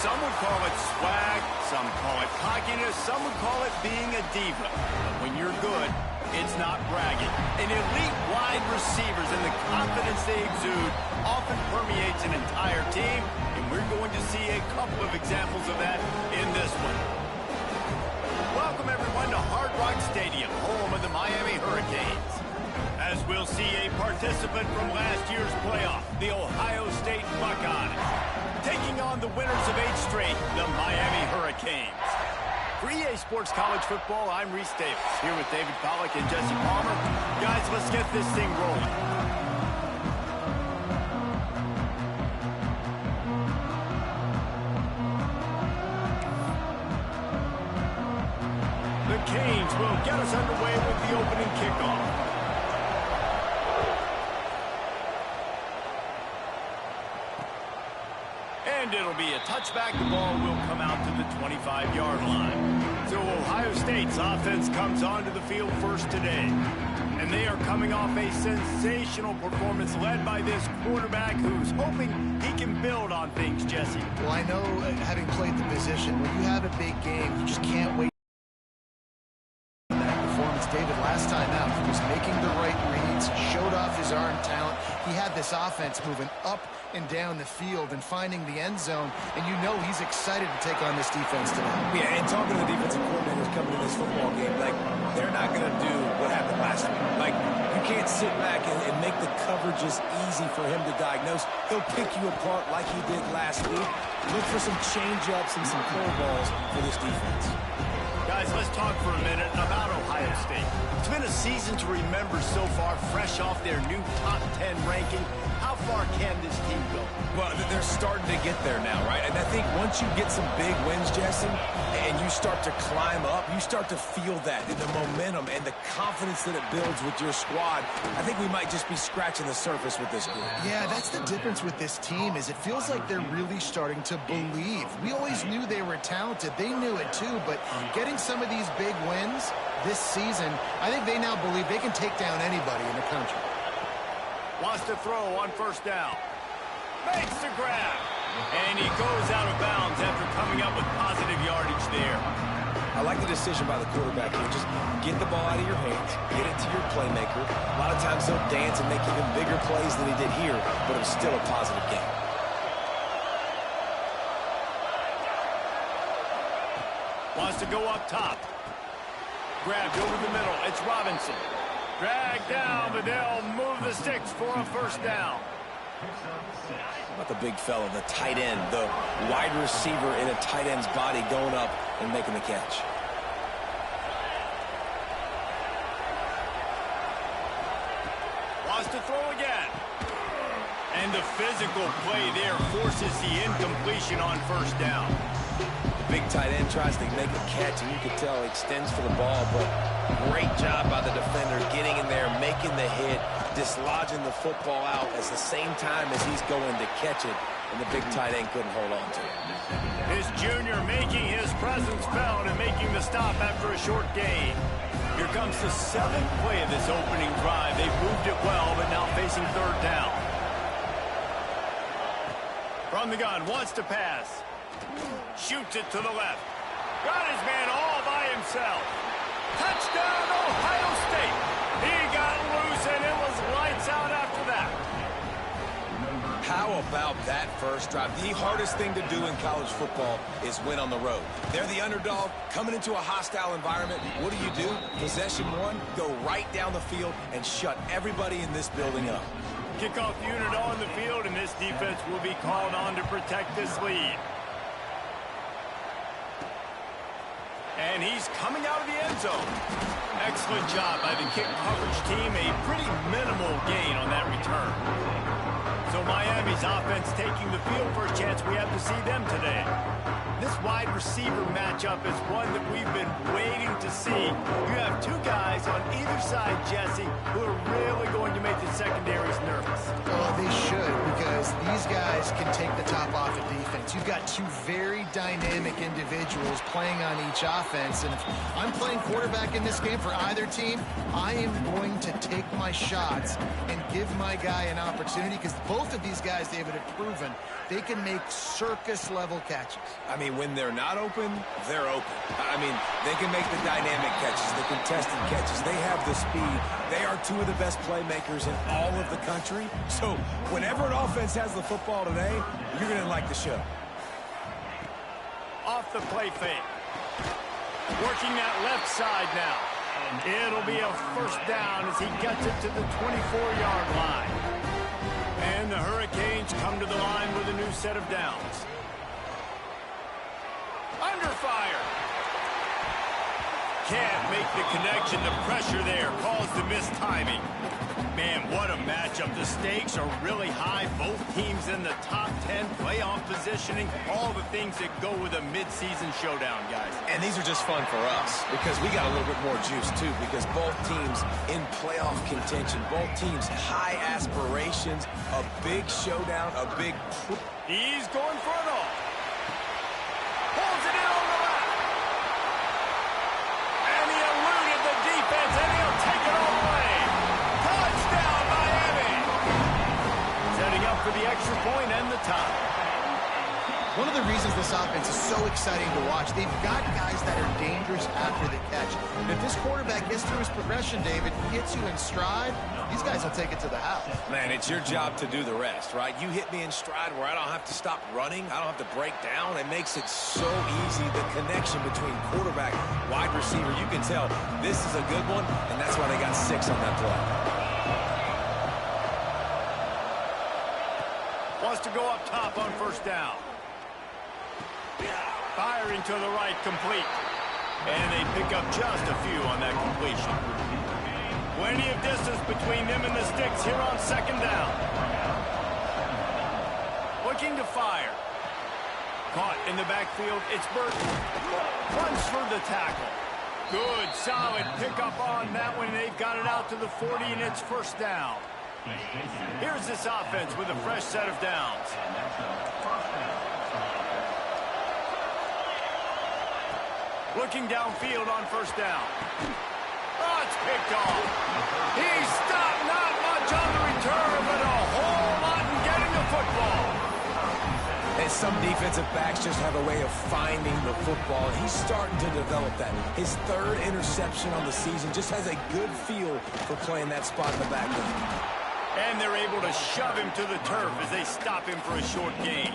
Some would call it swag, some call it cockiness, some would call it being a diva. But when you're good, it's not bragging. An elite wide receivers and the confidence they exude often permeates an entire team, and we're going to see a couple of examples of that in this one. Welcome, everyone, to Hard Rock Stadium, home of the Miami Hurricanes. As we'll see a participant from last year's playoff, the Ohio State Buckeyes, taking on the winners of 8 straight, the Miami Hurricanes. For EA Sports College Football, I'm Reese Davis, here with David Pollack and Jesse Palmer. Guys, let's get this thing rolling. The Canes will get us underway with the opening kickoff. And it'll be a touchback. The ball will come out to the 25-yard line. So Ohio State's offense comes onto the field first today. And they are coming off a sensational performance led by this quarterback who's hoping he can build on things, Jesse. Well, I know, having played the position, when you have a big game, you just can't wait. David, last time out, he was making the right reads, showed off his arm talent. He had this offense moving up and down the field and finding the end zone, and you know he's excited to take on this defense today. Yeah, and talking to the defensive coordinators coming to this football game, like, they're not going to do what happened last week. Like, you can't sit back and make the coverages easy for him to diagnose. He'll pick you apart like he did last week. Look for some change-ups and some curveballs for this defense. Guys, let's talk for a minute about Ohio State. It's been a season to remember so far, fresh off their new top 10 ranking. How far can this team go? Well, they're starting to get there now, right? And I think once you get some big wins, Jesse, and you start to climb up, you start to feel that in the momentum and the confidence that it builds with your squad. I think we might just be scratching the surface with this group. Yeah, that's the difference with this team, is it feels like they're really starting to believe. We always knew they were talented. They knew it too, but getting some of these big wins this season, I think they now believe they can take down anybody in the country. Wants to throw on first down. Makes the grab. And he goes out of bounds after coming up with positive yardage there. I like the decision by the quarterback here. Just get the ball out of your hands, get it to your playmaker. A lot of times he'll dance and make even bigger plays than he did here, but it was still a positive game. Wants to go up top. Grabbed over the middle. It's Robinson. Dragged down, but they'll move the sticks for a first down. About the big fella, the tight end, the wide receiver in a tight end's body going up and making the catch. Wants to throw again. And the physical play there forces the incompletion on first down. The big tight end tries to make a catch, and you can tell he extends for the ball, but great job by the defender getting in there, making the hit, dislodging the football out at the same time as he's going to catch it, and the big tight end couldn't hold on to it. His junior making his presence felt and making the stop after a short gain. Here comes the 7th play of this opening drive. They've moved it well, but now facing third down. From the gun, wants to pass. Shoots it to the left. Got his man all by himself. Touchdown, Ohio State. He got loose, and it was lights out after that. How about that first drive? The hardest thing to do in college football is win on the road. They're the underdog coming into a hostile environment. What do? Possession one, go right down the field and shut everybody in this building up. Kickoff unit on the field, and this defense will be called on to protect this lead. And he's coming out of the end zone. Excellent job by the kick coverage team. A pretty minimal gain on that return. So Miami's offense taking the field for a chance we have to see them today. This wide receiver matchup is one that we've been waiting to see. You have two guys on either side, Jesse, who are really going to make the secondaries nervous. Oh, they should, because these guys can take the top off of defense. You've got two very dynamic individuals playing on each offense, and if I'm playing quarterback in this game for either team, I am going to take my shots and give my guy an opportunity, because both of these guys, David, have proven they can make circus-level catches. I mean, when they're not open, they're open. I mean, they can make the dynamic catches, the contested catches. They have the speed. They are two of the best playmakers in all of the country. So whenever an offense has the football today, you're going to like the show. Off the play fake. Working that left side now. It'll be a first down as he gets it to the 24-yard line. And the Hurricanes come to the line with a new set of downs. Under fire. Can't make the connection. The pressure there caused the missed timing. Man, what a matchup. The stakes are really high. Both teams in the top 10, playoff positioning, all the things that go with a midseason showdown, guys. And these are just fun for us because we got a little bit more juice, too, because both teams in playoff contention, both teams high aspirations, a big showdown, a big... He's going for it all. Pulls it in on the left. And he eluded the defense, and he'll take it all away. Touchdown, Miami. Setting up for the extra point and the tie. One of the reasons this offense is so exciting to watch, they've got guys that are dangerous after the catch. And if this quarterback gets through his progression, David, gets you in stride, these guys will take it to the house. Man, it's your job to do the rest, right? You hit me in stride where I don't have to stop running. I don't have to break down. It makes it so easy. The connection between quarterback, wide receiver, you can tell this is a good one, and that's why they got 6 on that play. Wants to go up top on first down. Firing to the right, complete. And they pick up just a few on that completion. Plenty of distance between them and the sticks here on second down. Looking to fire. Caught in the backfield, it's Burton. Runs for the tackle. Good, solid pickup on that one. They've got it out to the 40, and it's first down. Here's this offense with a fresh set of downs. Looking downfield on first down. Oh, it's picked off. He stopped, not much on the return, but a whole lot in getting the football. And some defensive backs just have a way of finding the football, and he's starting to develop that. His 3rd interception on the season, just has a good feel for playing that spot in the backfield. And they're able to shove him to the turf as they stop him for a short gain.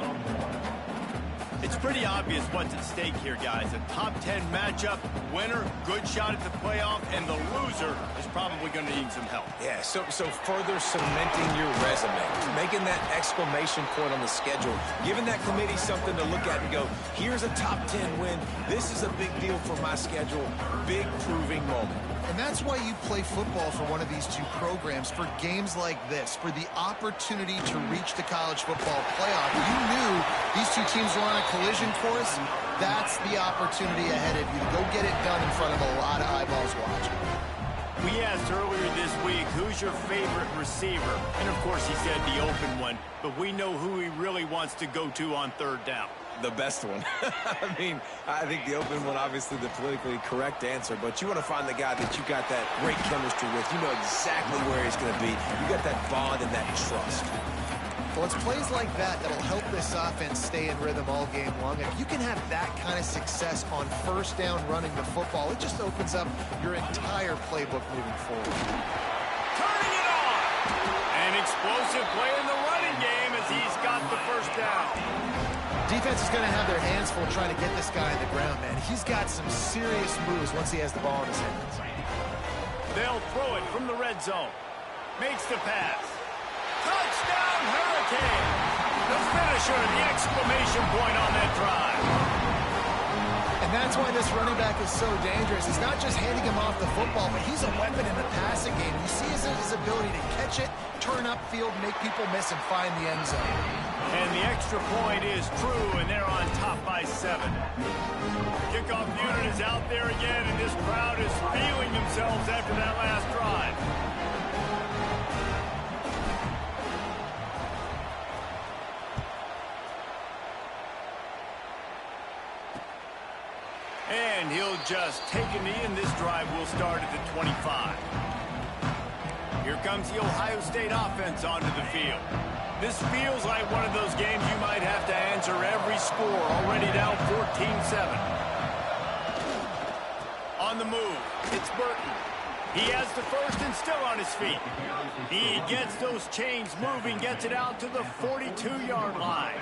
It's pretty obvious what's at stake here, guys. A top 10 matchup, winner, good shot at the playoff, and the loser is probably going to need some help. Yeah, so further cementing your resume, making that exclamation point on the schedule, giving that committee something to look at and go, here's a top 10 win. This is a big deal for my schedule. Big proving moment. And that's why you play football for one of these two programs, for games like this, for the opportunity to reach the college football playoff. You knew these two teams were on a collision course. That's the opportunity ahead of you to go get it done in front of a lot of eyeballs watching. We asked earlier this week, who's your favorite receiver? And, of course, he said the open one, but we know who he really wants to go to on third down. The best one. I mean, I think the open one, obviously the politically correct answer, but you want to find the guy that you got that great chemistry with. You know exactly where he's going to be. You got that bond and that trust. Well, it's plays like that that'll help this offense stay in rhythm all game long. If you can have that kind of success on first down running the football, it just opens up your entire playbook moving forward. Turning it on! An explosive play in the running game as he's got the first down. Defense is going to have their hands full trying to get this guy on the ground, man. He's got some serious moves once he has the ball in his hands. They'll throw it from the red zone. Makes the pass. Touchdown, Hurricane! The finisher, the exclamation point on that drive. And that's why this running back is so dangerous. It's not just handing him off the football, but he's a weapon in the passing game. You see his ability to catch it, turn upfield, make people miss, and find the end zone. And the extra point is true, and they're on top by 7. Kickoff unit is out there again, and this crowd is feeling themselves after that last drive. And he'll just take a knee, and this drive will start at the 25. Here comes the Ohio State offense onto the field. This feels like one of those games you might have to answer every score, already down 14-7. On the move, it's Burton. He has the first and still on his feet. He gets those chains moving, gets it out to the 42-yard line.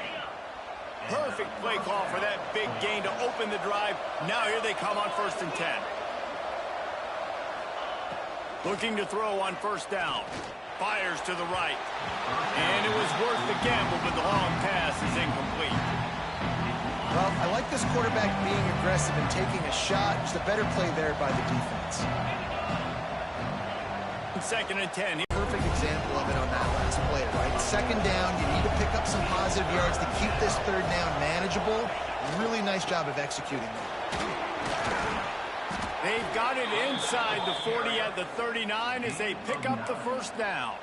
Perfect play call for that big gain to open the drive. Now here they come on 1st and 10. Looking to throw on 1st down. Fires to the right. And it was worth the gamble, but the long pass is incomplete. Well, I like this quarterback being aggressive and taking a shot. Just a better play there by the defense. 2nd and 10. Perfect example of it on that last play, right? 2nd down, you need to pick up some positive yards to keep this 3rd down manageable. Really nice job of executing that. They've got it inside the 40 at the 39 as they pick up the 1st down.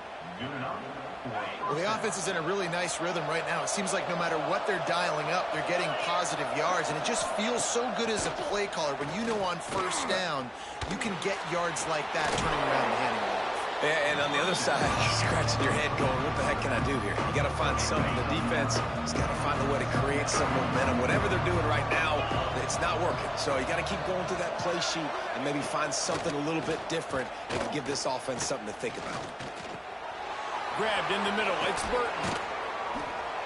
Well, the offense is in a really nice rhythm right now. It seems like no matter what they're dialing up, they're getting positive yards, and it just feels so good as a play caller when you know on 1st down you can get yards like that turning around and handing it off. Yeah, and on the other side, you're scratching your head going, what the heck can I do here? You got to find something. The defense has got to find a way to create some momentum. Whatever they're doing right now, it's not working. So you got to keep going through that play sheet and maybe find something a little bit different that can give this offense something to think about. Grabbed in the middle. It's Burton.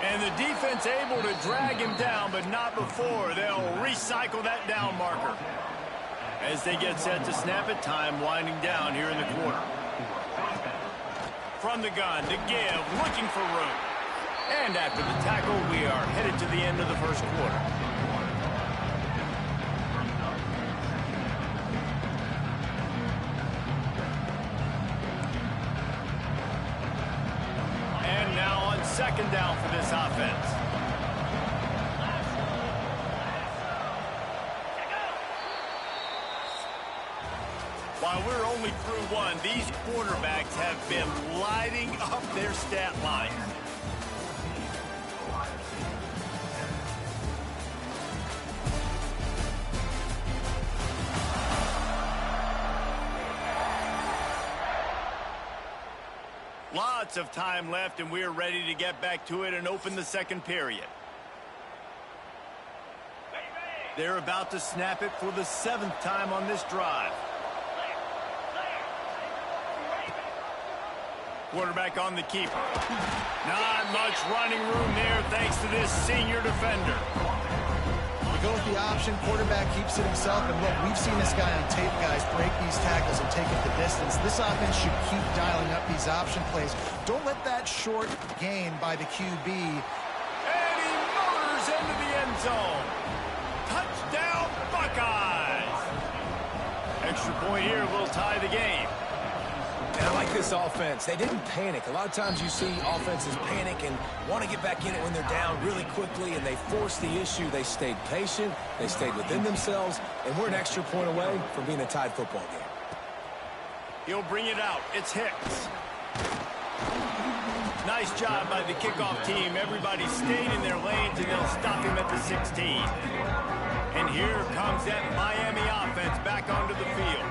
And the defense able to drag him down, but not before. They'll recycle that down marker. As they get set to snap it, time winding down here in the quarter. From the gun to give, looking for room. And after the tackle, we are headed to the end of the 1st quarter. And now on 2nd down for this offense. While we're only through one, these quarterbacks have been lighting up their stat line. Lots of time left, and we're ready to get back to it and open the 2nd period. They're about to snap it for the 7th time on this drive. Quarterback on the keeper. Not much running room there thanks to this senior defender. You go with the option, quarterback keeps it himself, and look, we've seen this guy on tape, guys, break these tackles and take it the distance. This offense should keep dialing up these option plays. Don't let that short gain by the QB. And he motors into the end zone. Touchdown, Buckeyes. Extra point here will tie the game. And I like this offense. They didn't panic. A lot of times you see offenses panic and want to get back in it when they're down really quickly, and they forced the issue. They stayed patient. They stayed within themselves, and we're an extra point away from being a tied football game. He'll bring it out. It's Hicks. Nice job by the kickoff team. Everybody stayed in their lanes, and they'll stop him at the 16. And here comes that Miami offense back onto the field.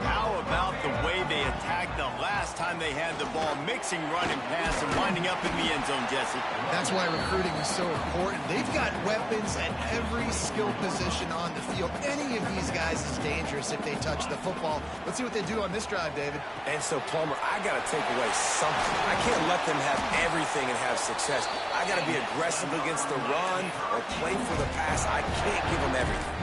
How about the way they attacked the last time they had the ball, mixing run and pass and winding up in the end zone, Jesse? That's why recruiting is so important. They've got weapons at every skill position on the field. Any of these guys is dangerous if they touch the football. Let's see what they do on this drive, David. And so, Plummer, I got to take away something. I can't let them have everything and have success. I got to be aggressive against the run or play for the pass. I can't give them everything.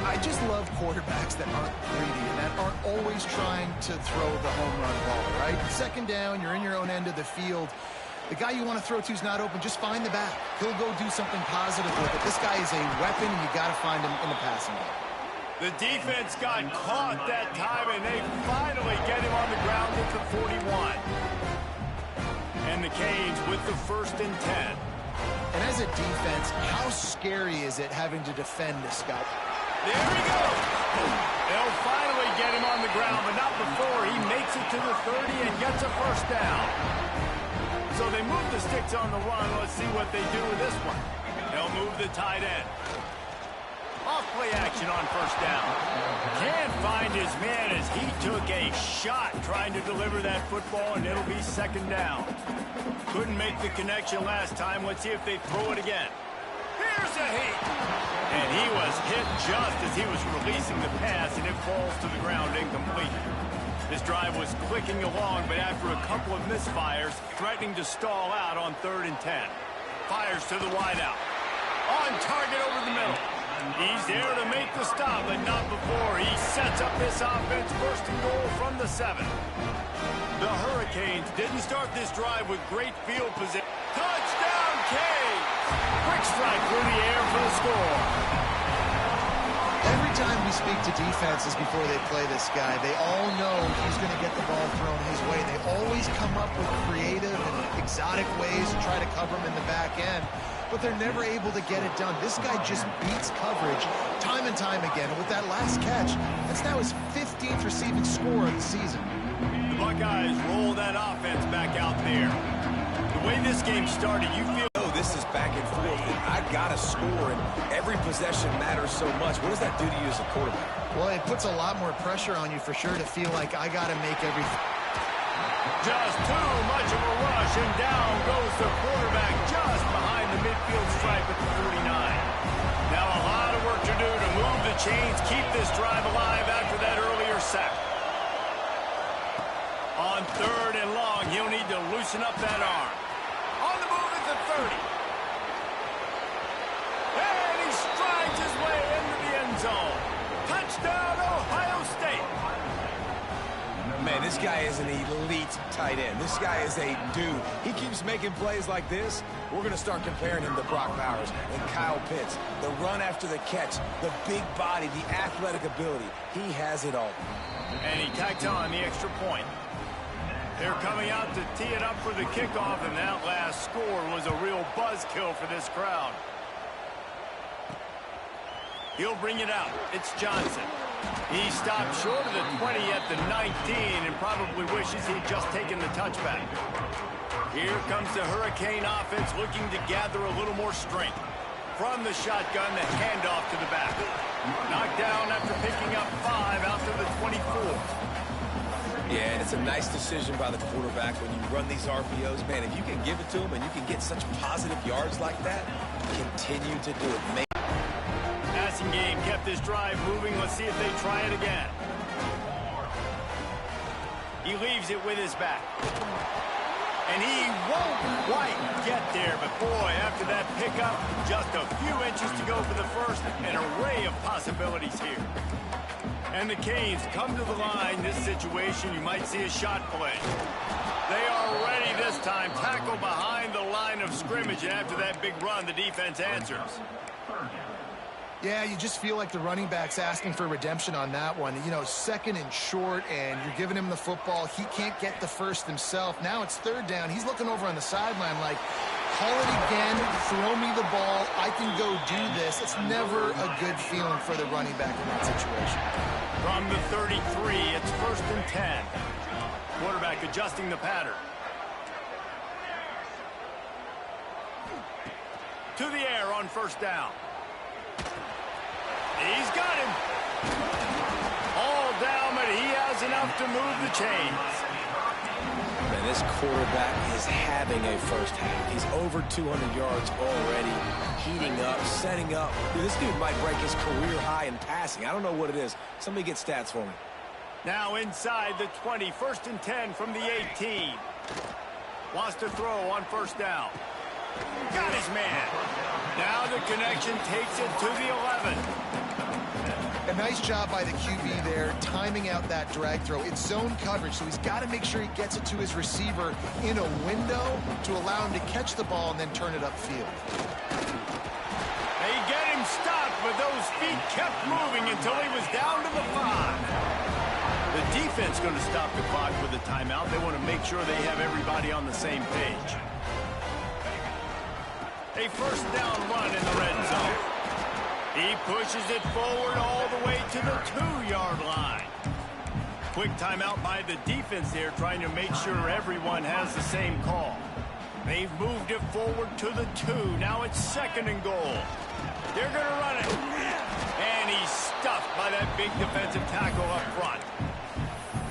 I just love quarterbacks that aren't greedy and that aren't always trying to throw the home run ball, right? 2nd down, you're in your own end of the field. The guy you want to throw to is not open. Just find the back. He'll go do something positive with it. This guy is a weapon, and you got to find him in the passing game. The defense got caught that time, and they finally get him on the ground at the 41. And the Canes with the 1st and 10. And as a defense, how scary is it having to defend this guy? There he goes. They'll finally get him on the ground, but not before he makes it to the 30 and gets a first down. So they move the sticks on the run. Let's see what they do with this one. They'll move the tight end. Off-play action on first down. Can't find his man as he took a shot trying to deliver that football, and it'll be second down. Couldn't make the connection last time. Let's see if they throw it again. Here's a hit. And he was hit just as he was releasing the pass, and it falls to the ground incomplete. This drive was clicking along, but after a couple of misfires, threatening to stall out on 3rd and 10. Fires to the wideout. On target over the middle. He's there to make the stop, but not before he sets up this offense. 1st and goal from the 7. The Hurricanes didn't start this drive with great field position. Touchdown, Canes! Quick strike through the air for the score. Every time we speak to defenses before they play this guy, they all know he's going to get the ball thrown his way. They always come up with creative and exotic ways to try to cover him in the back end, but they're never able to get it done. This guy just beats coverage time and time again. And with that last catch, that's now his 15th receiving score of the season. The Buckeyes roll that offense back out there. The way this game started, you feel... This is back and forth, and I got to score, and every possession matters so much. What does that do to you as a quarterback? Well, it puts a lot more pressure on you for sure to feel like I got to make everything. Just too much of a rush, and down goes the quarterback just behind the midfield stripe at the 49. Now a lot of work to do to move the chains, keep this drive alive after that earlier sack. On 3rd and long, he'll need to loosen up that arm. On the move at the 30. And he strides his way into the end zone. Touchdown, Ohio State. Man, this guy is an elite tight end. This guy is a dude. He keeps making plays like this. We're going to start comparing him to Brock Bowers and Kyle Pitts. The run after the catch, the big body, the athletic ability. He has it all. And he tacked on the extra point. They're coming out to tee it up for the kickoff, and that last score was a real buzzkill for this crowd. He'll bring it out. It's Johnson. He stopped short of the 20 at the 19 and probably wishes he'd just taken the touchback. Here comes the Hurricane offense looking to gather a little more strength. From the shotgun, the handoff to the back. Knocked down after picking up 5 out to the 24. Yeah, and it's a nice decision by the quarterback when you run these RPOs. Man, if you can give it to him and you can get such positive yards like that, continue to do it. Passing game kept this drive moving. Let's see if they try it again. He leaves it with his back. And he won't quite get there, but boy, after that pickup, just a few inches to go for the first. An array of possibilities here. And the Canes come to the line. This situation, you might see a shot play. They are ready this time. Tackle behind the line of scrimmage, and after that big run, the defense answers. Yeah, you just feel like the running back's asking for redemption on that one. You know, 2nd and short, and you're giving him the football. He can't get the first himself. Now it's 3rd down. He's looking over on the sideline like, call it again, throw me the ball, I can go do this. It's never a good feeling for the running back in that situation. From the 33, it's 1st and 10. Quarterback adjusting the pattern. To the air on 1st down. He's got him. All down, but he has enough to move the chains. Man, this quarterback is having a first half. He's over 200 yards already, heating up, setting up. Dude, this dude might break his career high in passing. I don't know what it is. Somebody get stats for me. Now inside the 20, 1st and 10 from the 18. Wants to throw on 1st down. Got his man. Now the connection takes it to the 11. A nice job by the QB there, timing out that drag throw. It's zone coverage, so he's got to make sure he gets it to his receiver in a window to allow him to catch the ball and then turn it upfield. They get him stopped, but those feet kept moving until he was down to the 5. The defense going to stop the clock with a timeout. They want to make sure they have everybody on the same page. A first down run in the red zone. He pushes it forward all the way to the 2-yard line. Quick timeout by the defense there, trying to make sure everyone has the same call. They've moved it forward to the 2. Now it's 2nd and goal. They're going to run it. And he's stuffed by that big defensive tackle up front.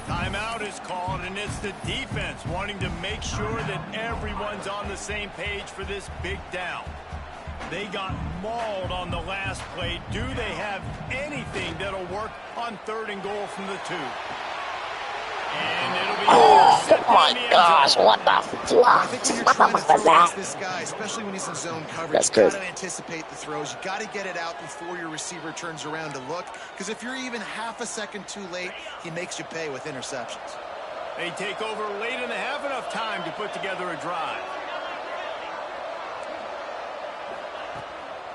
Timeout is called, and it's the defense wanting to make sure that everyone's on the same page for this big down. They got mauled on the last play. Do they have anything that'll work on 3rd and goal from the 2? And it'll be oh my gosh, what the flop? I think when you're trying to throw against this guy, especially when he's in zone coverage, you got to anticipate the throws. You got to get it out before your receiver turns around to look. Because if you're even half a second too late, he makes you pay with interceptions. They take over late and they have enough time to put together a drive.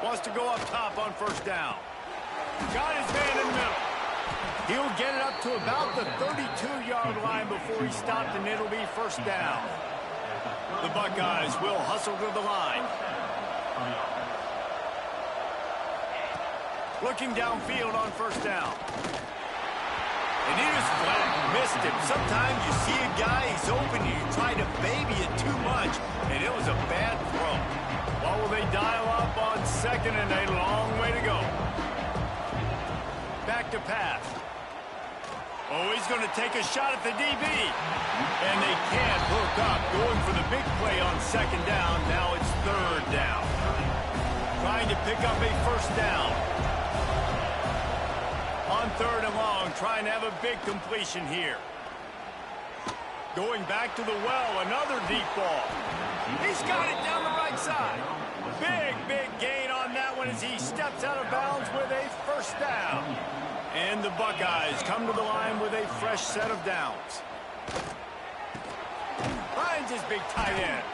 Wants to go up top on 1st down. Got his man in the middle. He'll get it up to about the 32-yard line before he stopped, and it'll be 1st down. The Buckeyes will hustle to the line. Looking downfield on 1st down. And he just flat missed him. Sometimes you see a guy, he's open, and you try to baby it too much, and it was a bad throw. What will they dial up on 2nd and a long way to go? Back to pass. Oh, he's going to take a shot at the DB. And they can't hook up. Going for the big play on 2nd down. Now it's 3rd down. Trying to pick up a 1st down. On 3rd and long, trying to have a big completion here. Going back to the well, another deep ball. He's got it down the right side. Big gain on that one as he steps out of bounds with a 1st down. And the Buckeyes come to the line with a fresh set of downs. Finds his big tight end.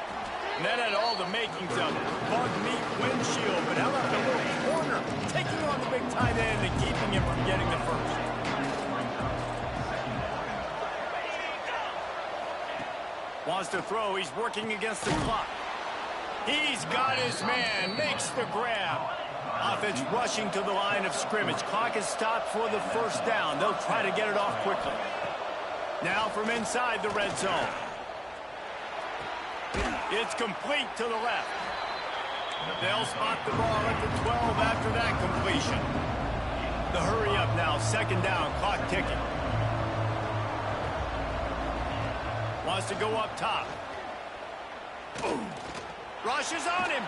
And that had all the makings of bug meat windshield. But how about the little corner taking on the big tight end and keeping him from getting the 1st? Wants to throw. He's working against the clock. He's got his man. Makes the grab. Offense rushing to the line of scrimmage. Clock is stopped for the 1st down. They'll try to get it off quickly. Now from inside the red zone. It's complete to the left. They'll spot the ball at the 12 after that completion. The hurry up now. 2nd down. Clock ticking. Wants to go up top. Boom. Rushes on him.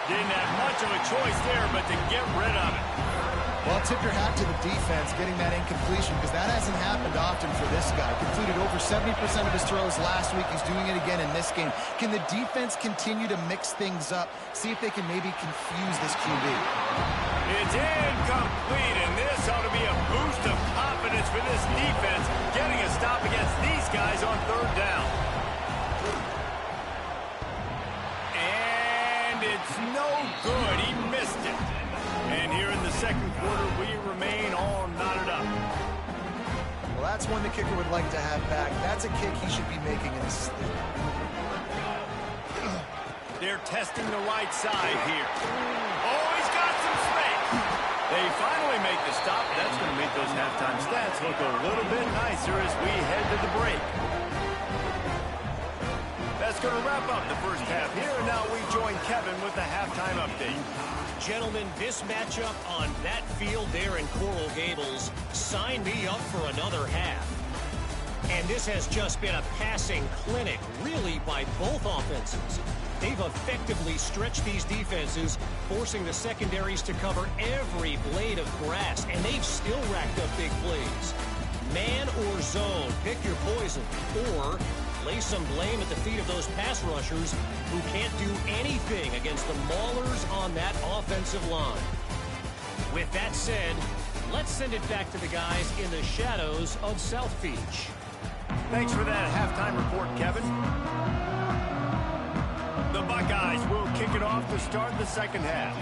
Didn't have much of a choice there, but to get rid of it. Well, tip your hat to the defense getting that incompletion, because that hasn't happened often for this guy. Completed over 70% of his throws last week. He's doing it again in this game. Can the defense continue to mix things up? See if they can maybe confuse this QB. It's incomplete, and this ought to be a boost of confidence for this defense, getting a stop against these guys on 3rd down. And it's no good. He missed it. And here in the 2nd quarter, we remain all knotted up. Well, that's one the kicker would like to have back. That's a kick he should be making in his sleep. They're testing the right side here. Oh, he's got some space. They finally make the stop. That's going to make those halftime stats look a little bit nicer as we head to the break. That's going to wrap up the 1st half here, and now we join Kevin with the halftime update. Gentlemen, this matchup on that field there in Coral Gables, sign me up for another half. And this has just been a passing clinic, really, by both offenses. They've effectively stretched these defenses, forcing the secondaries to cover every blade of grass, and they've still racked up big plays. Man or zone, pick your poison, or lay some blame at the feet of those pass rushers who can't do anything against the maulers on that offensive line. With that said, let's send it back to the guys in the shadows of South Beach. Thanks for that halftime report, Kevin. The Buckeyes will kick it off to start the 2nd half.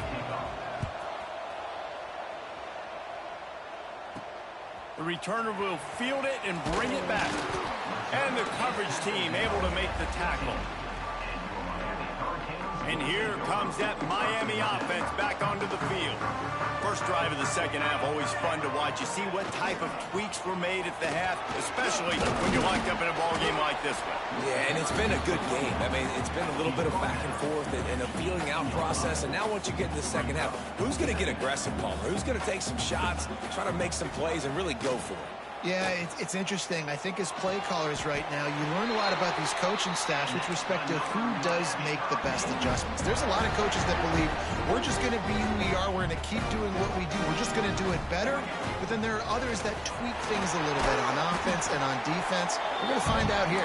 The returner will field it and bring it back. And the coverage team able to make the tackle. And here comes that Miami offense back onto the field. First drive of the second half, always fun to watch. You see what type of tweaks were made at the half, especially when you're locked up in a ball game like this one. Yeah, and it's been a good game. I mean, it's been a little bit of back and forth and a feeling out process. And now once you get in the second half, who's going to get aggressive, Palmer? Who's going to take some shots, try to make some plays, and really go for it? Yeah, it's interesting. I think as play callers right now, you learn a lot about these coaching staffs with respect to who does make the best adjustments. There's a lot of coaches that believe we're just going to be who we are. We're going to keep doing what we do. We're just going to do it better. But then there are others that tweak things a little bit on offense and on defense. We're going to find out here.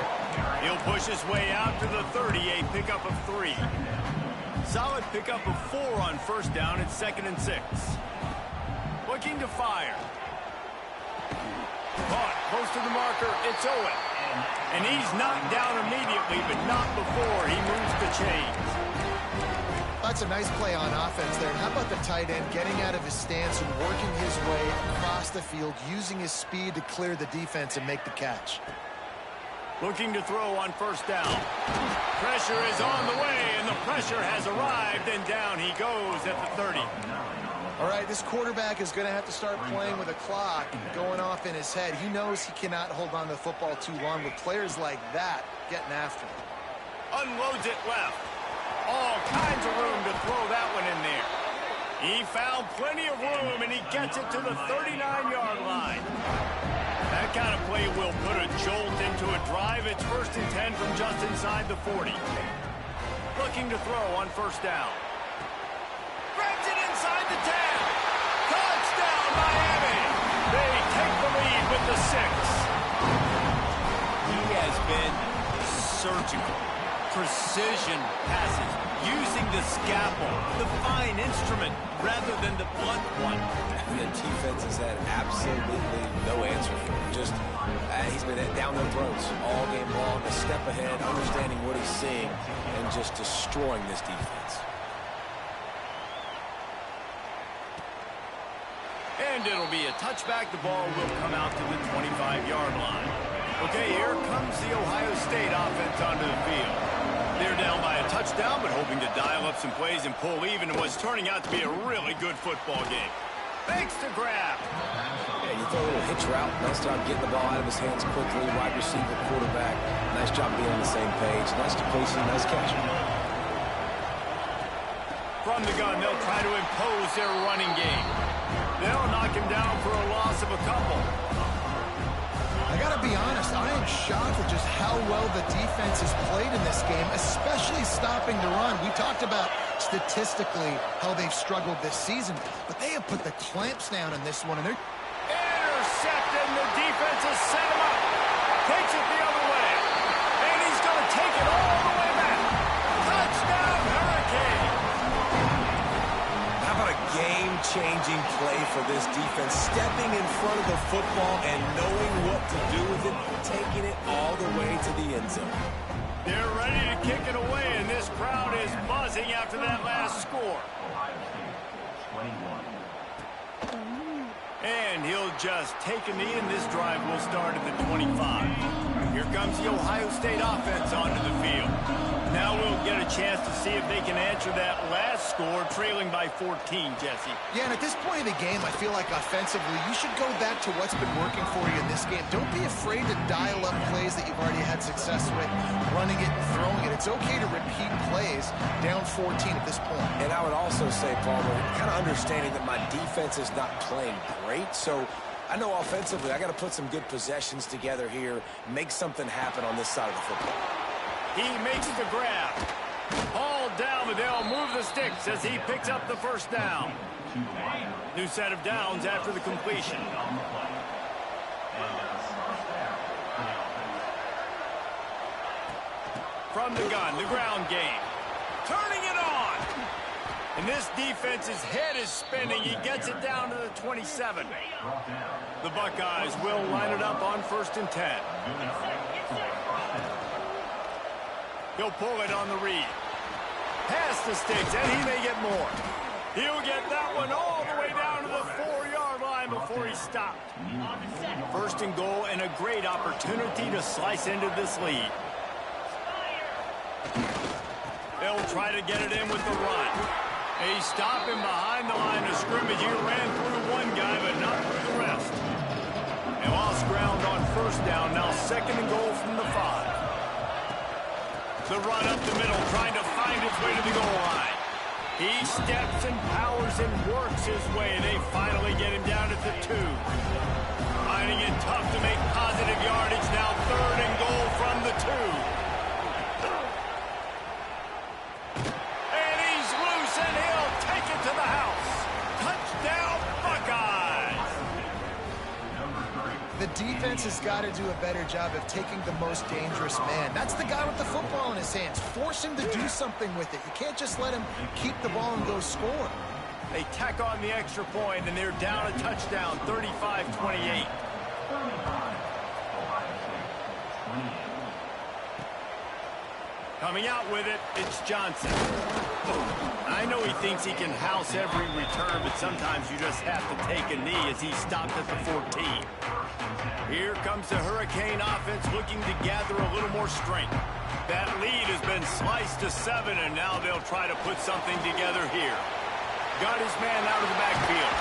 He'll push his way out to the 30, a pickup of 3. Solid pickup of 4 on first down at 2nd and 6. Looking to fire. Caught close to the marker, it's Owen. And he's knocked down immediately, but not before he moves the chains. That's a nice play on offense there. And how about the tight end getting out of his stance and working his way across the field, using his speed to clear the defense and make the catch. Looking to throw on first down. Pressure is on the way, and the pressure has arrived, and down he goes at the 30. All right, this quarterback is going to have to start playing with a clock going off in his head. He knows he cannot hold on to the football too long with players like that getting after him. Unloads it left. All kinds of room to throw that one in there. He found plenty of room, and he gets it to the 39-yard line. That kind of play will put a jolt into a drive. It's 1st and 10 from just inside the 40. Looking to throw on first down. Grabs it inside the 10. Touchdown, Miami. They take the lead with the 6. He has been surgical. Precision passes, using the scalpel, the fine instrument, rather than the blunt one. The defense has had absolutely no answer for him. Just, he's been down their throats all game long, a step ahead, understanding what he's seeing, and just destroying this defense. And it'll be a touchback. The ball will come out to the 25-yard line. Okay, here comes the Ohio State offense onto the field. They're down by a touchdown, but hoping to dial up some plays and pull even in what's turning out to be a really good football game. Thanks to grab. Yeah, you throw a little hitch route. Nice job getting the ball out of his hands quickly. Wide receiver, quarterback. Nice job being on the same page. Nice completion, nice catch. From the gun, they'll try to impose their running game. They'll knock him down for a loss of a couple. I got to be honest, I am shocked at just how well the defense has played in this game, especially stopping the run. We talked about statistically how they've struggled this season, but they have put the clamps down in this one. And they're intercepted, and the defense has set him up. Takes it the other way. And he's going to take it all the way back. Touchdown, Hurricane. How about a game-changing play for this defense? Stepping in front of the football and knowing what to do with it, taking it all the way to the end zone. They're ready to kick it away, and this crowd is buzzing after that last score. And he'll just take a knee, and this drive will start at the 25. Here comes the Ohio State offense onto the field. Now we'll get a chance to see if they can answer that last score, trailing by 14, Jesse. Yeah, and at this point of the game, I feel like offensively, you should go back to what's been working for you in this game. Don't be afraid to dial up plays that you've already had success with, running it and throwing it. It's okay to repeat plays down 14 at this point. And I would also say, Palmer, kind of understanding that my defense is not playing great, so I know offensively I got to put some good possessions together here, make something happen on this side of the football. He makes the grab. Hauled down, but they'll move the sticks as he picks up the first down. New set of downs after the completion. From the gun, the ground game. Turning it on. And this defense's head is spinning. He gets it down to the 27. The Buckeyes will line it up on 1st and 10. He'll pull it on the read. Past the sticks, and he may get more. He'll get that one all the way down to the 4-yard line before he stopped. 1st and goal, and a great opportunity to slice into this lead. They'll try to get it in with the run. They stop him behind the line of scrimmage. He ran through one guy, but not through the rest. They lost ground on first down. Now 2nd and goal from the 5. The run up the middle, trying to find its way to the goal line. He steps and powers and works his way. They finally get him down at the 2. Finding it tough to make positive yardage. Now 3rd and goal from the 2. And he's loose, and he'll take it to the house. Touchdown, Buckeyes! The defense has got to do a better job of taking the most dangerous man. That's the guy with the football in his hands. Force him to do something with it. You can't just let him keep the ball and go score. They tack on the extra point, and they're down a touchdown, 35-28. Coming out with it, it's Johnson. I know he thinks he can house every return, but sometimes you just have to take a knee as he stopped at the 14. Here comes the Hurricane offense looking to gather a little more strength. That lead has been sliced to 7, and now they'll try to put something together here. Got his man out of the backfield.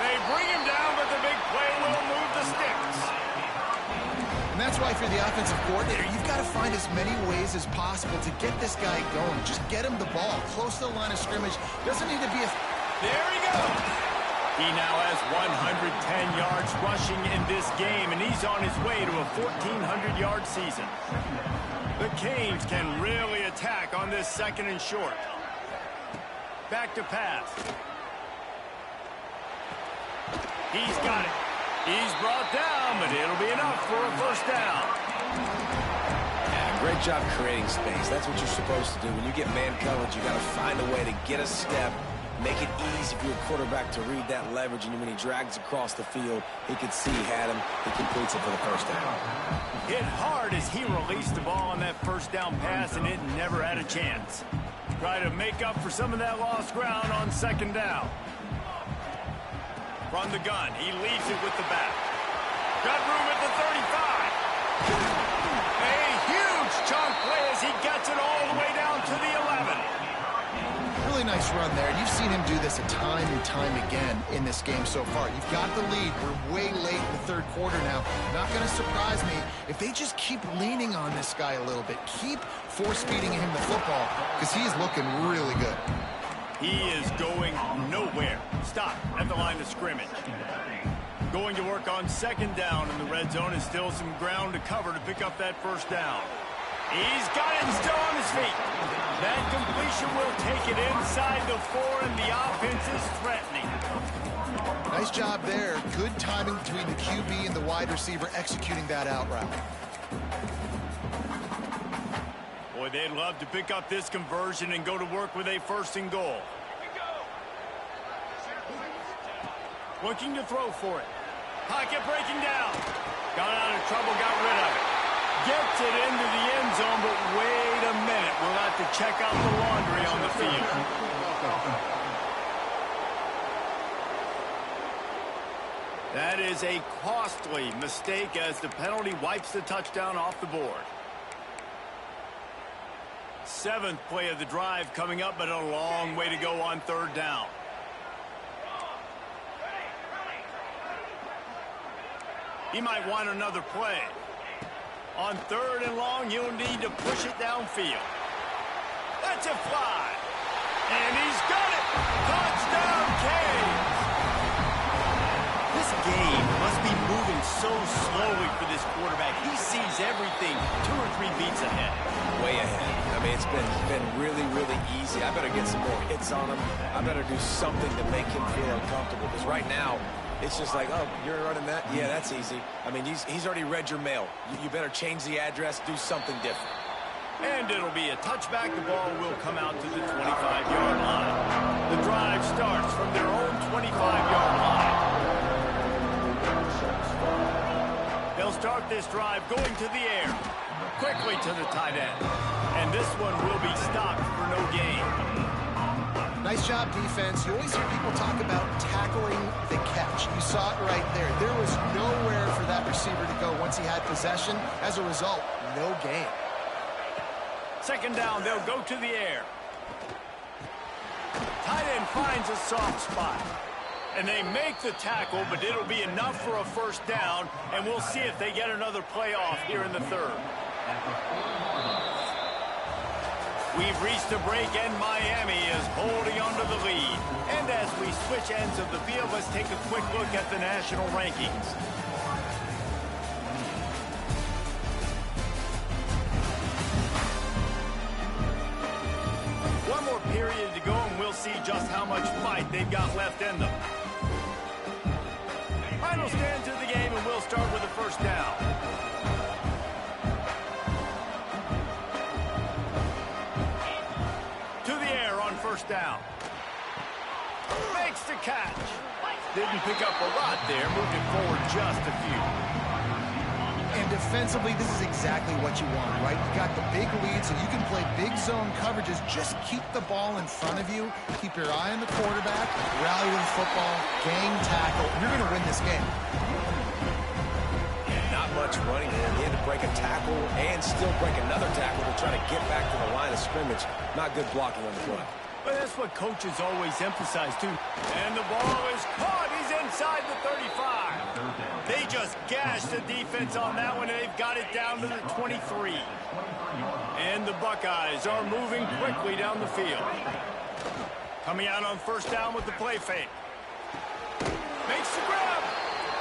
They bring him down, but the big play will move the sticks. And that's why if you're the offensive coordinator, you've got to find as many ways as possible to get this guy going. Just get him the ball close to the line of scrimmage. Doesn't need to be a... There he goes. He now has 110 yards rushing in this game, and he's on his way to a 1,400-yard season. The Canes can really attack on this 2nd and short. Back to pass. He's got it. He's brought down, but it'll be enough for a 1st down. Yeah, great job creating space. That's what you're supposed to do. When you get man coverage, you got to find a way to get a step, make it easy for your quarterback to read that leverage, and when he drags across the field, he can see he had him. He completes it for the 1st down. Hit hard as he released the ball on that 1st down pass, and it never had a chance. Try to make up for some of that lost ground on 2nd down. From the gun, he leaves it with the back. Got room at the 35. A huge chunk play as he gets it all the way down to the 11. Really nice run there. You've seen him do this a time and time again in this game so far. You've got the lead. We're way late in the 3rd quarter now. Not going to surprise me if they just keep leaning on this guy a little bit. Keep force-feeding him the football because he's looking really good. He is going nowhere. Stop at the line of scrimmage. Going to work on 2nd down in the red zone, and still some ground to cover to pick up that 1st down. He's got it and still on his feet. That completion will take it inside the 4, and the offense is threatening. Nice job there. Good timing between the QB and the wide receiver executing that out route. Boy, they'd love to pick up this conversion and go to work with a 1st and goal. Looking to throw for it. Pocket breaking down. Got out of trouble, got rid of it. Gets it into the end zone, but wait a minute. We'll have to check out the laundry on the field. That is a costly mistake as the penalty wipes the touchdown off the board. 7th play of the drive coming up, but a long way to go on 3rd down. He might want another play. On 3rd and long, you'll need to push it downfield. That's a fly. And he's got it. Touchdown, Canes. This game must be moving so slowly for this quarterback. He sees everything 2 or 3 beats ahead. Way ahead. I mean, it's been really, really easy. I better get some more hits on him. I better do something to make him feel uncomfortable. Because right now, it's just like, oh, you're running that? Yeah, that's easy. I mean, he's already read your mail. You better change the address, do something different. And it'll be a touchback. The ball will come out to the 25-yard line. The drive starts from their own 25-yard line. They'll start this drive going to the air. Quickly to the tight end. And this one will be stopped for no gain. Nice job, defense. You always hear people talk about tackling the catch. You saw it right there. There was nowhere for that receiver to go once he had possession. As a result, no gain. second down, they'll go to the air. Tight end finds a soft spot. And they make the tackle, but it'll be enough for a first down, and we'll see if they get another playoff here in the third. We've reached a break, and Miami is holding on to the lead. And as we switch ends of the field, let's take a quick look at the national rankings. One more period to go, and we'll see just how much fight they've got left in them. Final stand to the game, and we'll start with the first down. To the air on first down. Makes the catch. Didn't pick up a lot there, moved it forward just a few. And defensively, this is exactly what you want, right? You got the big lead, so you can play big zone coverages. Just keep the ball in front of you. Keep your eye on the quarterback. Rally to the football. Gang tackle. You're going to win this game. Not much running there. He had to break a tackle and still break another tackle to try to get back to the line of scrimmage. Not good blocking on the play. But that's what coaches always emphasize, too. And the ball is caught. He's inside the 35. They just gashed the defense on that one, and they've got it down to the 23. And the Buckeyes are moving quickly down the field. Coming out on first down with the play fake. Makes the grab.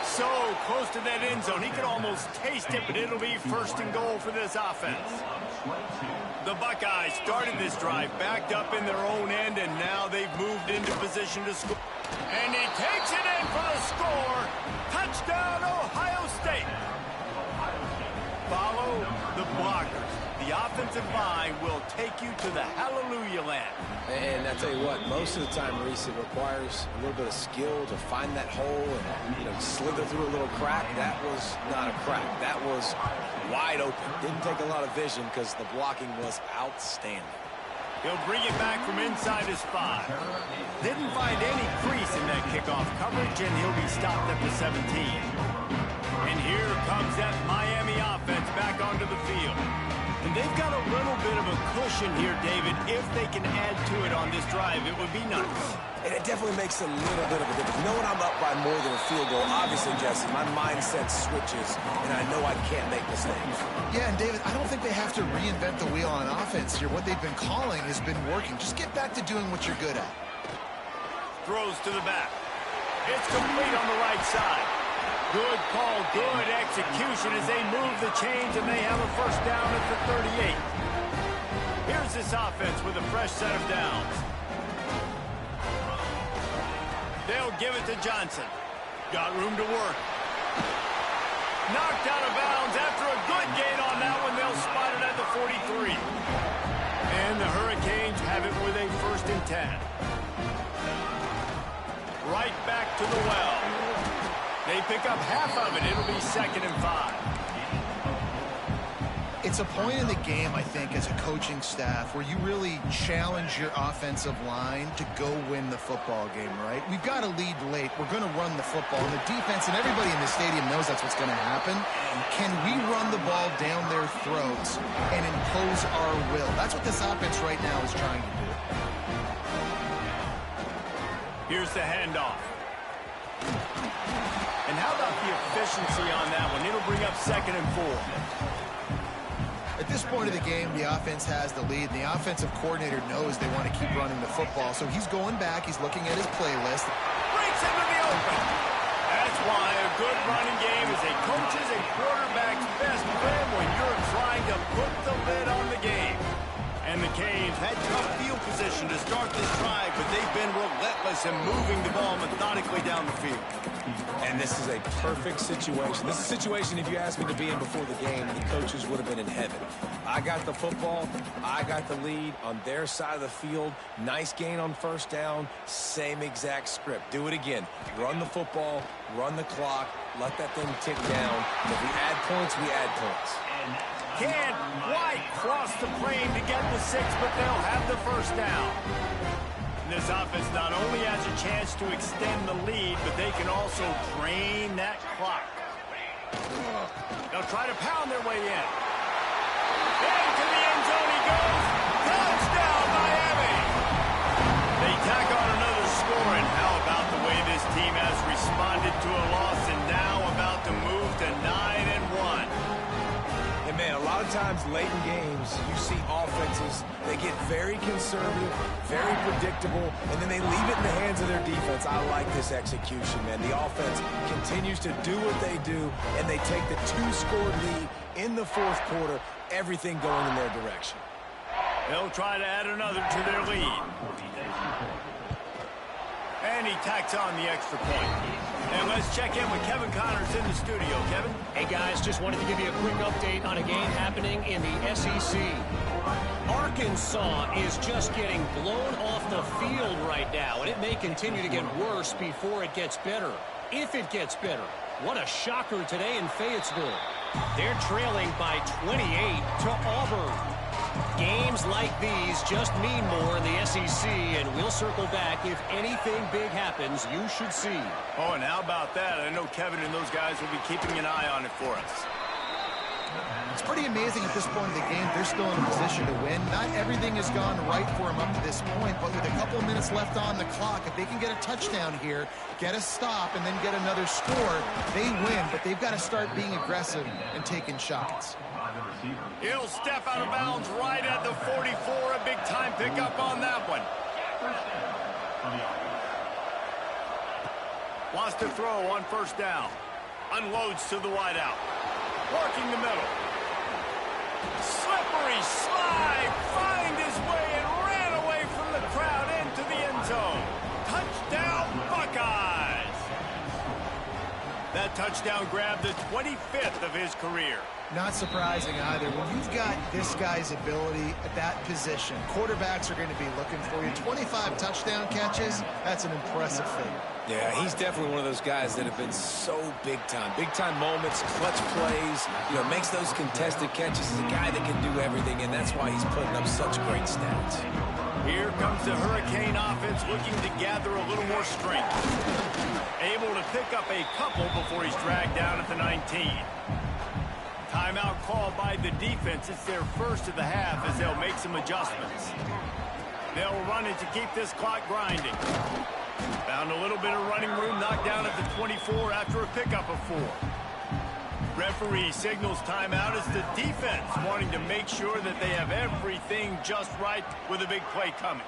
So close to that end zone. He could almost taste it, but it'll be first and goal for this offense. The Buckeyes started this drive backed up in their own end, and now they've moved into position to score. And he takes it in for the score. Touchdown, Ohio State. Follow the blockers. The offensive line will take you to the hallelujah land. And I tell you what, most of the time, Reese, it requires a little bit of skill to find that hole and slither through a little crack. That was not a crack. That was wide open. Didn't take a lot of vision because the blocking was outstanding. He'll bring it back from inside his 5. Didn't find any crease in that kickoff coverage, and he'll be stopped at the 17. And here comes that Miami offense back onto the field. And they've got a little bit of a cushion here, David. If they can add to it on this drive, it would be nice. And it definitely makes a little bit of a difference. Knowing I'm up by more than a field goal, obviously, Jesse, my mindset switches, and I know I can't make mistakes. Yeah, and David, I don't think they have to reinvent the wheel on offense here. What they've been calling has been working. Just get back to doing what you're good at. Throws to the back. It's complete on the right side. Good call, good execution as they move the chains, and they have a first down at the 38. Here's this offense with a fresh set of downs. They'll give it to Johnson. Got room to work. Knocked out of bounds after a good gain on that one. They'll spot it at the 43. And the Hurricanes have it with a 1st and 10. Right back to the well. They pick up half of it. It'll be 2nd and 5. It's a point in the game, I think, as a coaching staff where you really challenge your offensive line to go win the football game, right? We've got to lead late. We're going to run the football. And the defense and everybody in the stadium knows that's what's going to happen. Can we run the ball down their throats and impose our will? That's what this offense right now is trying to do. Here's the handoff. And how about the efficiency on that one? It'll bring up 2nd and 4. At this point of the game, the offense has the lead. The offensive coordinator knows they want to keep running the football, so he's going back. He's looking at his playlist. Breaks into the open. That's why a good running game is a coach's and quarterback's best friend when you're trying to put the lid on the game. And the Canes had tough field position to start this drive, but they've been relentless in moving the ball methodically down the field. And this is a perfect situation. This is a situation, if you asked me to be in before the game, the coaches would have been in heaven. I got the football. I got the lead on their side of the field. Nice gain on first down. Same exact script. Do it again. Run the football. Run the clock. Let that thing tick down. And if we add points, we add points. Can't quite cross the plane to get the 6, but they'll have the first down. And this offense not only has a chance to extend the lead, but they can also drain that clock. They'll try to pound their way in. Into the end zone he goes. Touchdown, Miami. They tack on another score, and how about the way this team has responded to a loss and now about to move to 9-1. And man, a lot of times late in games, you see offenses, they get very conservative, very predictable, and then they leave it in the hands of their defense. I like this execution, man. The offense continues to do what they do, and they take the 2-score lead in the fourth quarter, everything going in their direction. They'll try to add another to their lead. And he tacks on the extra point. And let's check in with Kevin Connors in the studio. Kevin? Hey, guys, just wanted to give you a quick update on a game happening in the SEC. Arkansas is just getting blown off the field right now, and it may continue to get worse before it gets better. If it gets better. What a shocker today in Fayetteville. They're trailing by 28 to Auburn. Games like these just mean more in the SEC, and we'll circle back. If anything big happens, you should see. Oh, and how about that? I know Kevin and those guys will be keeping an eye on it for us. It's pretty amazing at this point of the game. They're still in a position to win. Not everything has gone right for them up to this point, but with a couple of minutes left on the clock, if they can get a touchdown here, get a stop, and then get another score, they win, but they've got to start being aggressive and taking shots. He'll step out of bounds right at the 44. A big-time pickup on that one. Wants to throw on first down. Unloads to the wideout. Working the middle. Slippery slide. Find his way and ran away from the crowd into the end zone. Touchdown, Buckeyes. That touchdown grabbed the 25th of his career. Not surprising either. When you've got this guy's ability at that position, quarterbacks are going to be looking for you. 25 touchdown catches, that's an impressive thing. Yeah, he's definitely one of those guys that have been so big time. Big time moments, clutch plays, makes those contested catches. He's a guy that can do everything, and that's why he's putting up such great stats. Here comes the Hurricane offense looking to gather a little more strength. Able to pick up a couple before he's dragged down at the 19. Timeout called by the defense. It's their first of the half as they'll make some adjustments. They'll run it to keep this clock grinding. Found a little bit of running room, knocked down at the 24 after a pickup of 4. Referee signals timeout as the defense wanting to make sure that they have everything just right with a big play coming.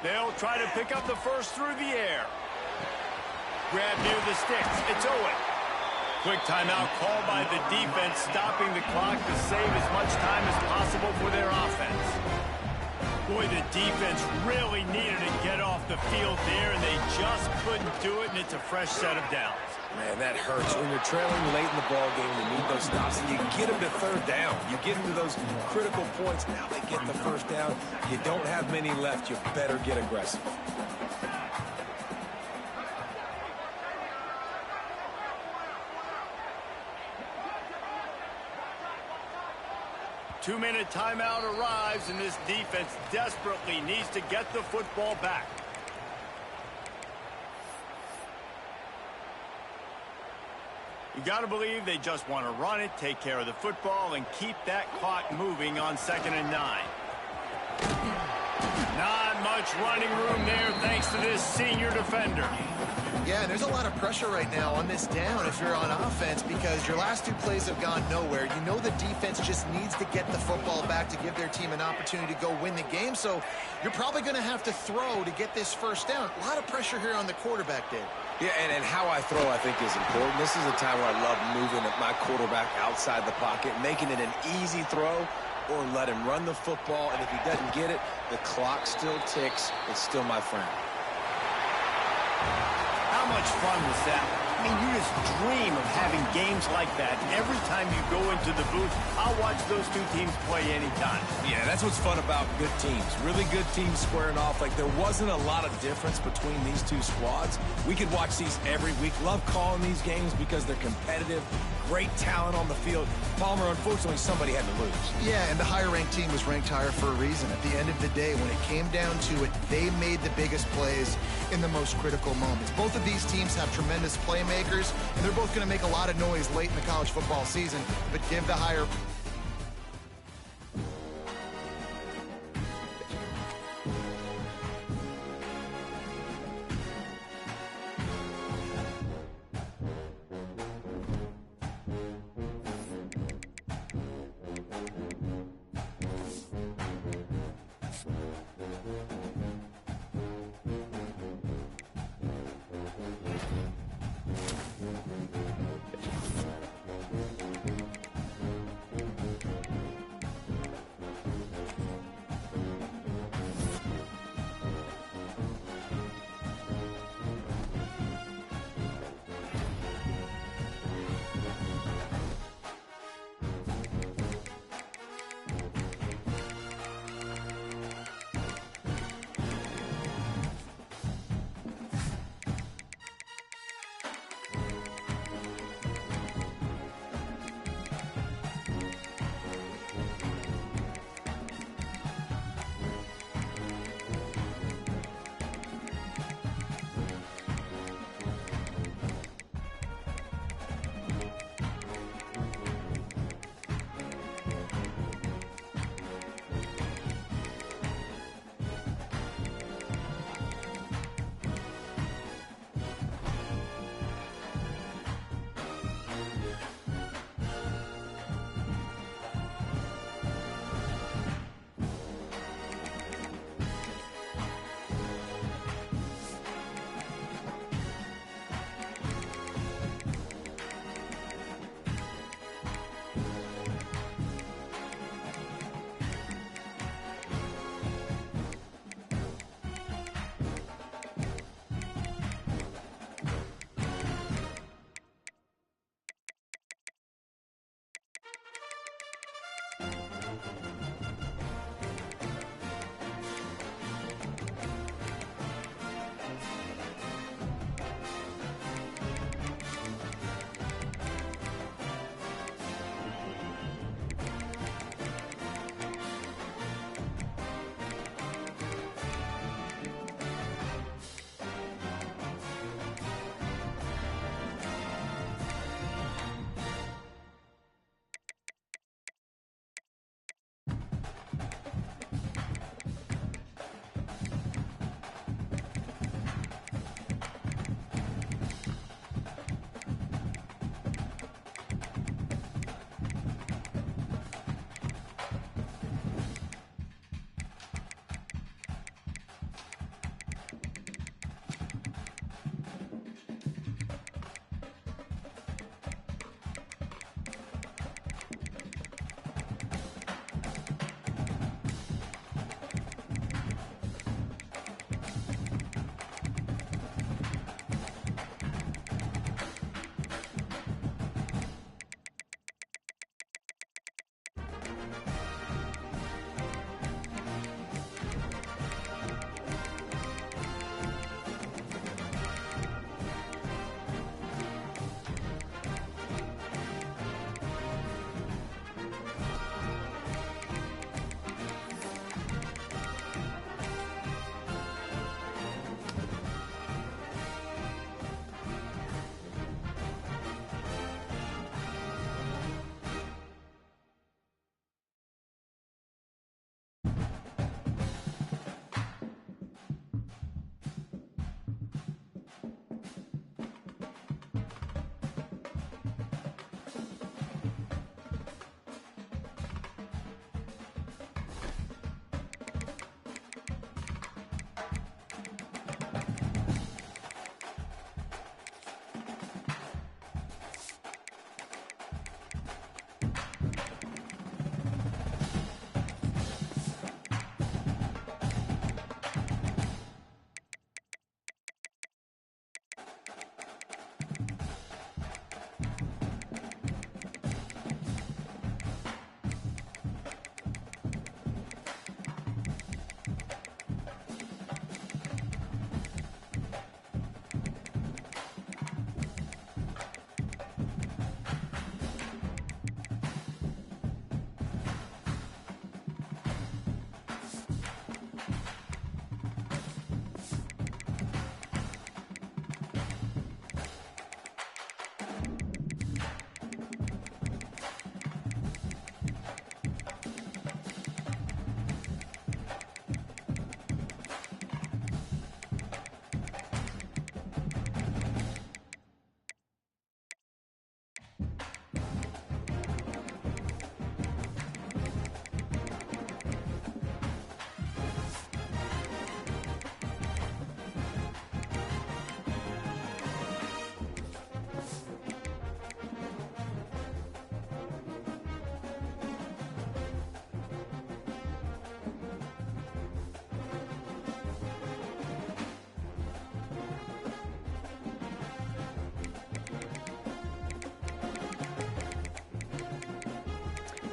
They'll try to pick up the first through the air. Grab near the sticks. It's Owen. Quick timeout called by the defense, stopping the clock to save as much time as possible for their offense. Boy, the defense really needed to get off the field there, and they just couldn't do it, and it's a fresh set of downs. Man, that hurts. When you're trailing late in the ball game, you need those stops, and you get them to third down. You get into those critical points. Now they get the first down. You don't have many left. You better get aggressive. 2-minute timeout arrives, and this defense desperately needs to get the football back. You got to believe they just want to run it, take care of the football, and keep that clock moving on 2nd and 9. Not much running room there thanks to this senior defender. Yeah, there's a lot of pressure right now on this down if you're on offense because your last 2 plays have gone nowhere. You know the defense just needs to get the football back to give their team an opportunity to go win the game, so you're probably going to have to throw to get this first down. A lot of pressure here on the quarterback, Dave. Yeah, and how I throw, I think, is important. This is a time where I love moving my quarterback outside the pocket, making it an easy throw, or let him run the football, and if he doesn't get it, the clock still ticks. It's still my friend. How much fun was that? I mean, you just dream of having games like that. Every time you go into the booth, I'll watch those 2 teams play anytime. Yeah, that's what's fun about good teams. Really good teams squaring off. Like, there wasn't a lot of difference between these 2 squads. We could watch these every week. Love calling these games because they're competitive. Great talent on the field. Palmer, unfortunately, somebody had to lose. Yeah, and the higher-ranked team was ranked higher for a reason. At the end of the day, when it came down to it, they made the biggest plays in the most critical moments. Both of these teams have tremendous play playmakers, and they're both going to make a lot of noise late in the college football season, but give the higher...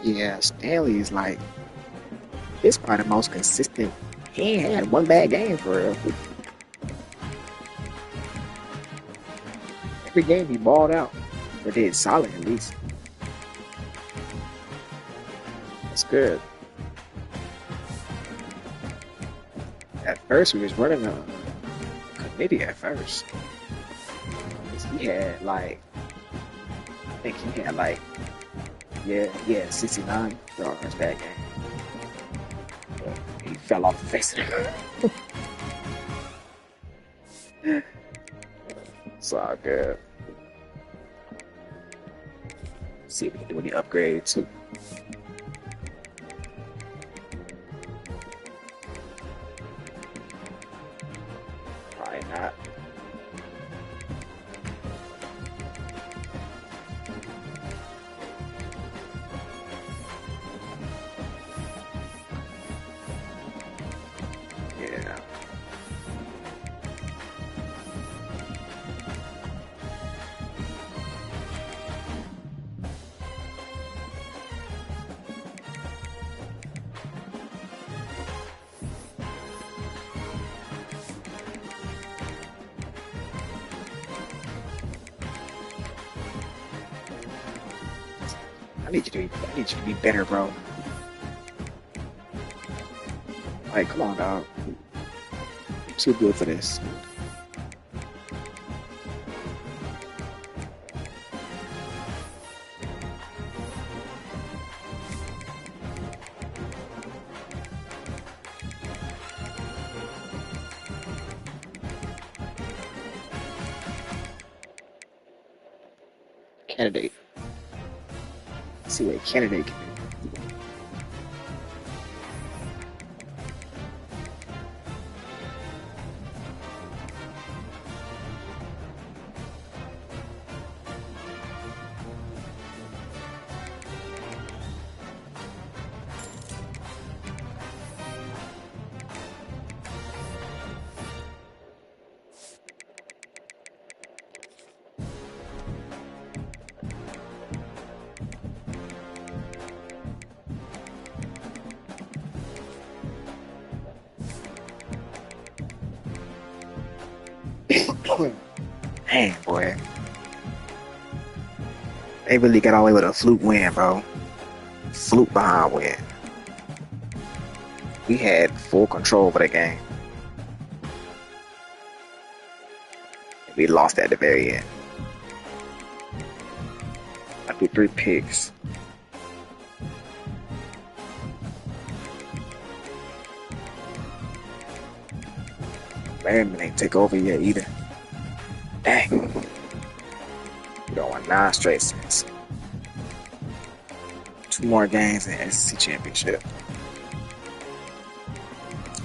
Yeah, Stanley's like, it's probably the most consistent. He ain't had one bad game for real. Every game he balled out, but did solid at least. That's good. At first, we was running a committee at first. 'Cause he had like, I think he had like, yeah, 69 yards that game. But he fell off the face of it. It's all good. See if we can do any upgrades. Probably not. Yeah. I need you to be better, bro. Like, come on, dog. You're too good for this. Candidate. Let's see what a candidate can do. Dang, boy. They really got away with a fluke win, bro. Fluke behind win. We had full control over the game. We lost at the very end. I threw 3 picks. Merriman ain't take over yet either. Dang. We don't want 9 straight sets. 2 more games in the SEC championship.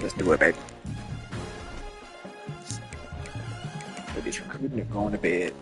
Let's do it, baby. Maybe it's recruiting and going to bed.